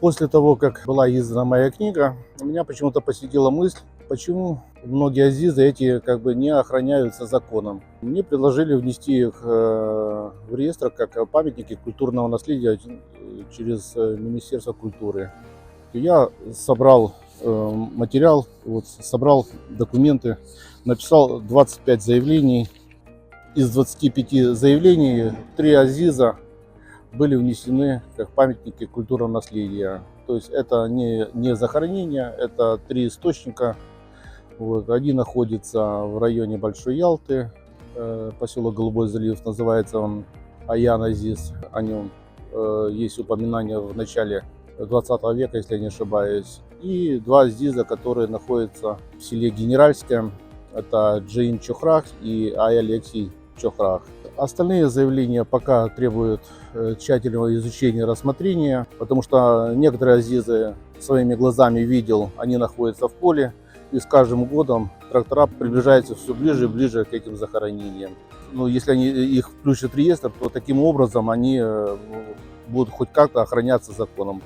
После того, как была издана моя книга, меня почему-то посетила мысль, почему многие азизы эти не охраняются законом. Мне предложили внести их в реестр как памятники культурного наследия через Министерство культуры. Я собрал материал, собрал документы, написал 25 заявлений. Из 25 заявлений 3 азиза были внесены как памятники культурного наследия. То есть это не захоронение, это 3 источника. Один находится в районе Большой Ялты, поселок Голубой залив, называется он Аян-Азиз. О нем есть упоминание в начале 20 века, если я не ошибаюсь. И 2 азиза, которые находятся в селе Генеральское. Это Джейн Чохрах и Ай Алексей Чохрах. Остальные заявления пока требуют тщательного изучения и рассмотрения, потому что некоторые азизы своими глазами видел, они находятся в поле, и с каждым годом трактора приближаются все ближе и ближе к этим захоронениям. Если они их включат в реестр, то таким образом они будут хоть как-то охраняться законом.